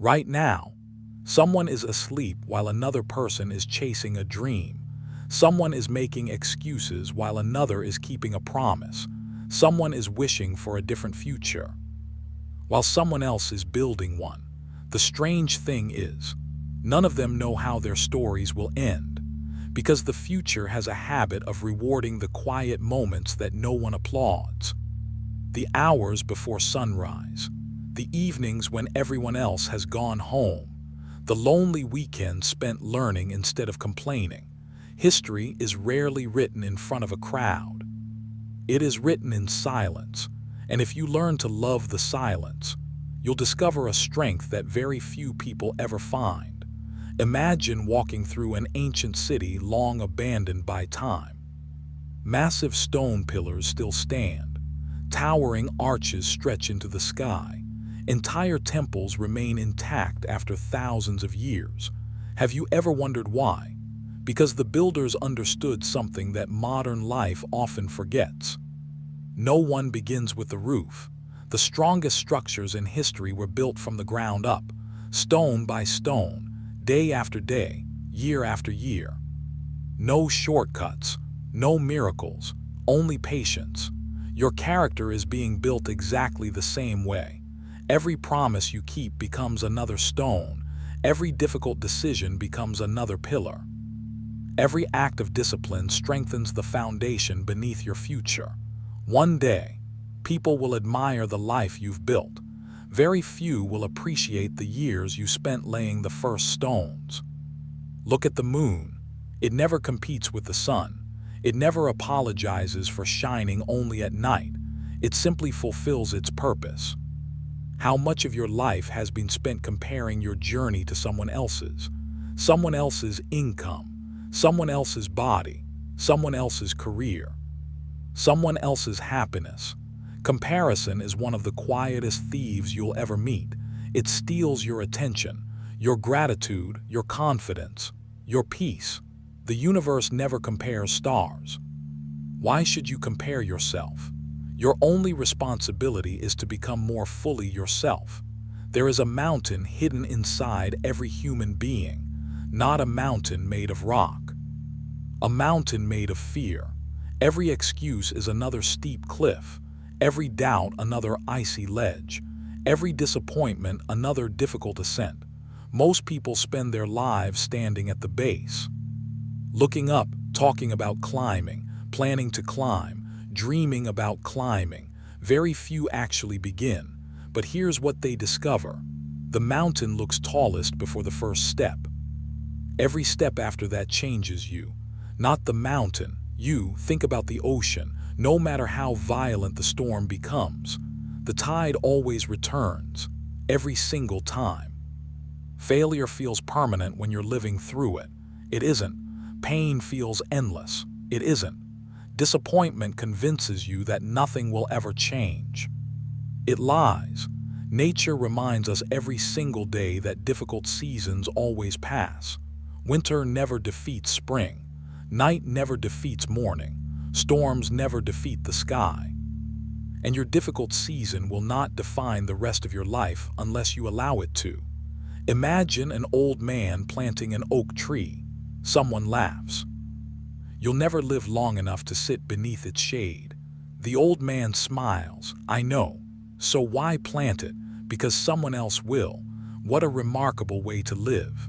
Right now, someone is asleep while another person is chasing a dream. Someone is making excuses while another is keeping a promise. Someone is wishing for a different future, while someone else is building one. The strange thing is, none of them know how their stories will end, because the future has a habit of rewarding the quiet moments that no one applauds. The hours before sunrise, the evenings when everyone else has gone home, the lonely weekends spent learning instead of complaining. History is rarely written in front of a crowd. It is written in silence, and if you learn to love the silence, you'll discover a strength that very few people ever find. Imagine walking through an ancient city long abandoned by time. Massive stone pillars still stand. Towering arches stretch into the sky. Entire temples remain intact after thousands of years. Have you ever wondered why? Because the builders understood something that modern life often forgets. No one begins with the roof. The strongest structures in history were built from the ground up, stone by stone, day after day, year after year. No shortcuts, no miracles, only patience. Your character is being built exactly the same way. Every promise you keep becomes another stone. Every difficult decision becomes another pillar. Every act of discipline strengthens the foundation beneath your future. One day, people will admire the life you've built. Very few will appreciate the years you spent laying the first stones. Look at the moon. It never competes with the sun. It never apologizes for shining only at night. It simply fulfills its purpose. How much of your life has been spent comparing your journey to someone else's? Someone else's income, someone else's body, someone else's career, someone else's happiness. Comparison is one of the quietest thieves you'll ever meet. It steals your attention, your gratitude, your confidence, your peace. The universe never compares stars. Why should you compare yourself? Your only responsibility is to become more fully yourself. There is a mountain hidden inside every human being, not a mountain made of rock. A mountain made of fear. Every excuse is another steep cliff. Every doubt another icy ledge. Every disappointment another difficult ascent. Most people spend their lives standing at the base, looking up, talking about climbing, planning to climb, dreaming about climbing. Very few actually begin, but here's what they discover. The mountain looks tallest before the first step. Every step after that changes you, not the mountain. You think about the ocean. No matter how violent the storm becomes, the tide always returns, every single time. Failure feels permanent when you're living through it. It isn't. Pain feels endless. It isn't. Disappointment convinces you that nothing will ever change. It lies. Nature reminds us every single day that difficult seasons always pass. Winter never defeats spring. Night never defeats morning. Storms never defeat the sky. And your difficult season will not define the rest of your life unless you allow it to. Imagine an old man planting an oak tree. Someone laughs. You'll never live long enough to sit beneath its shade. The old man smiles. I know. So why plant it? Because someone else will. What a remarkable way to live.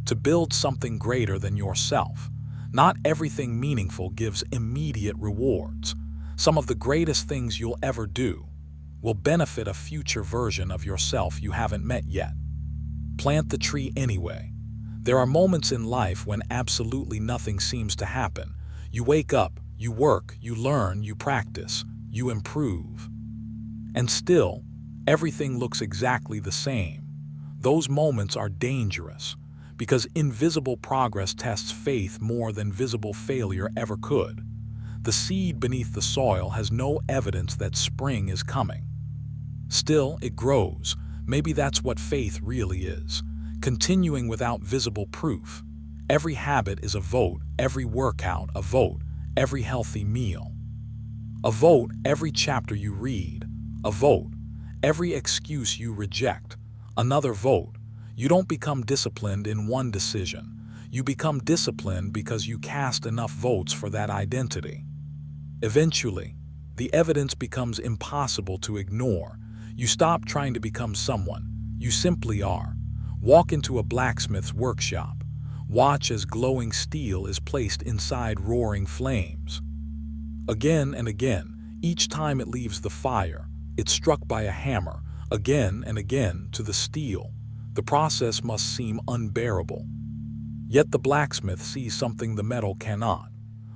To build something greater than yourself. Not everything meaningful gives immediate rewards. Some of the greatest things you'll ever do will benefit a future version of yourself you haven't met yet. Plant the tree anyway. There are moments in life when absolutely nothing seems to happen. You wake up, you work, you learn, you practice, you improve. And still, everything looks exactly the same. Those moments are dangerous, because invisible progress tests faith more than visible failure ever could. The seed beneath the soil has no evidence that spring is coming. Still, it grows. Maybe that's what faith really is. Continuing without visible proof. Every habit is a vote, every workout a vote, every healthy meal a vote, every chapter you read a vote, every excuse you reject another vote. You don't become disciplined in one decision. You become disciplined because you cast enough votes for that identity. Eventually, the evidence becomes impossible to ignore. You stop trying to become someone. You simply are. Walk into a blacksmith's workshop. Watch as glowing steel is placed inside roaring flames. Again and again, each time it leaves the fire, it's struck by a hammer, again and again to the steel. The process must seem unbearable. Yet the blacksmith sees something the metal cannot,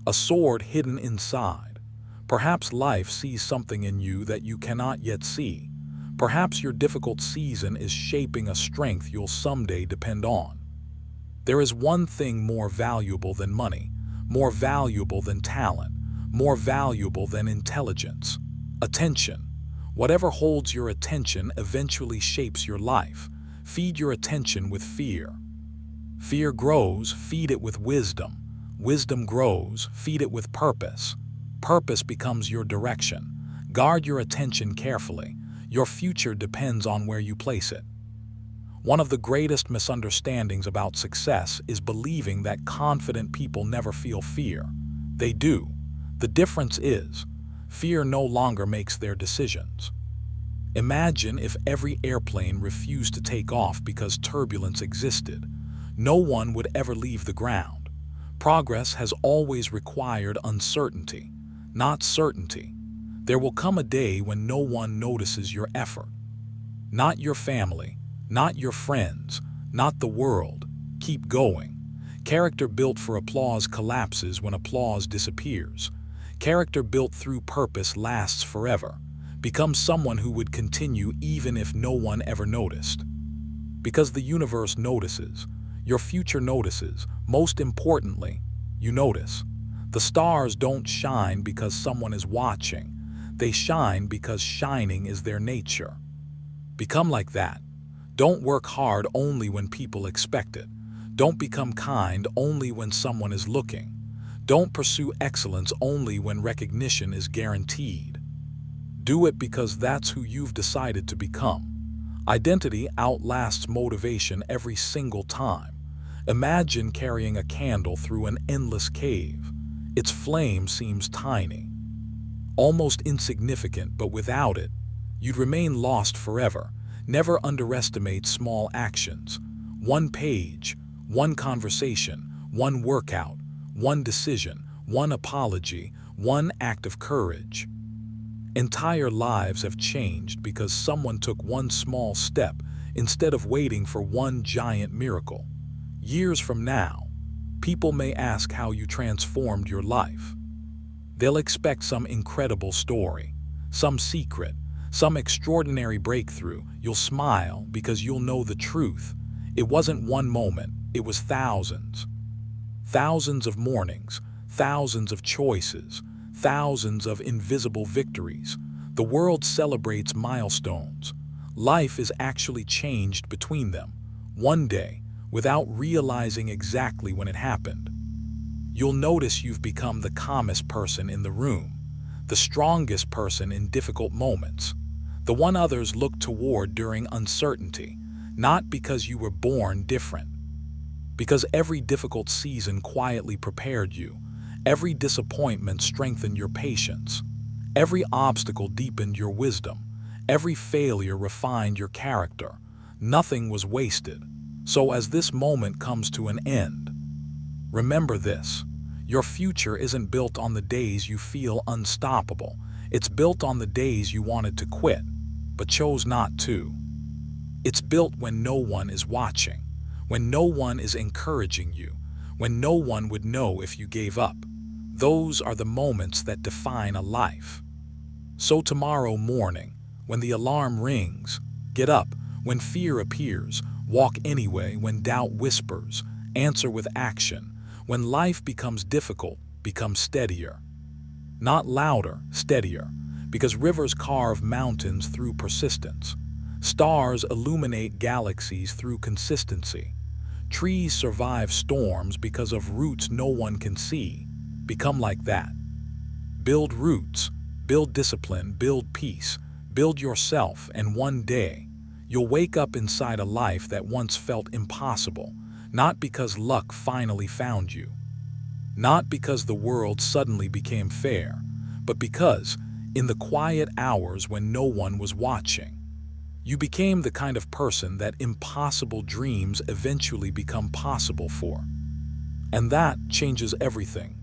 a sword hidden inside. Perhaps life sees something in you that you cannot yet see. Perhaps your difficult season is shaping a strength you'll someday depend on. There is one thing more valuable than money, more valuable than talent, more valuable than intelligence: attention. Whatever holds your attention eventually shapes your life. Feed your attention with fear. Fear grows, feed it with wisdom. Wisdom grows, feed it with purpose. Purpose becomes your direction. Guard your attention carefully. Your future depends on where you place it. One of the greatest misunderstandings about success is believing that confident people never feel fear. They do. The difference is, fear no longer makes their decisions. Imagine if every airplane refused to take off because turbulence existed. No one would ever leave the ground. Progress has always required uncertainty, not certainty. There will come a day when no one notices your effort. Not your family, not your friends, not the world. Keep going. Character built for applause collapses when applause disappears. Character built through purpose lasts forever. Become someone who would continue even if no one ever noticed. Because the universe notices. Your future notices. Most importantly, you notice. The stars don't shine because someone is watching. They shine because shining is their nature. Become like that. Don't work hard only when people expect it. Don't become kind only when someone is looking. Don't pursue excellence only when recognition is guaranteed. Do it because that's who you've decided to become. Identity outlasts motivation every single time. Imagine carrying a candle through an endless cave. Its flame seems tiny, almost insignificant, but without it, you'd remain lost forever. Never underestimate small actions. One page, one conversation, one workout, one decision, one apology, one act of courage. Entire lives have changed because someone took one small step instead of waiting for one giant miracle. Years from now, people may ask how you transformed your life. They'll expect some incredible story, some secret, some extraordinary breakthrough. You'll smile because you'll know the truth. It wasn't one moment, it was thousands. Thousands of mornings, thousands of choices, thousands of invisible victories. The world celebrates milestones. Life is actually changed between them, one day, without realizing exactly when it happened. You'll notice you've become the calmest person in the room, the strongest person in difficult moments, the one others look toward during uncertainty, not because you were born different, because every difficult season quietly prepared you, every disappointment strengthened your patience, every obstacle deepened your wisdom, every failure refined your character. Nothing was wasted. So as this moment comes to an end, remember this: your future isn't built on the days you feel unstoppable. It's built on the days you wanted to quit, but chose not to. It's built when no one is watching, when no one is encouraging you, when no one would know if you gave up. Those are the moments that define a life. So tomorrow morning, when the alarm rings, get up. When fear appears, walk anyway. When doubt whispers, answer with action. When life becomes difficult, become steadier. Not louder, steadier, because rivers carve mountains through persistence. Stars illuminate galaxies through consistency. Trees survive storms because of roots no one can see. Become like that. Build roots, build discipline, build peace, build yourself, and one day, You'll wake up inside a life that once felt impossible, not because luck finally found you, not because the world suddenly became fair, but because, in the quiet hours when no one was watching, you became the kind of person that impossible dreams eventually become possible for. And that changes everything.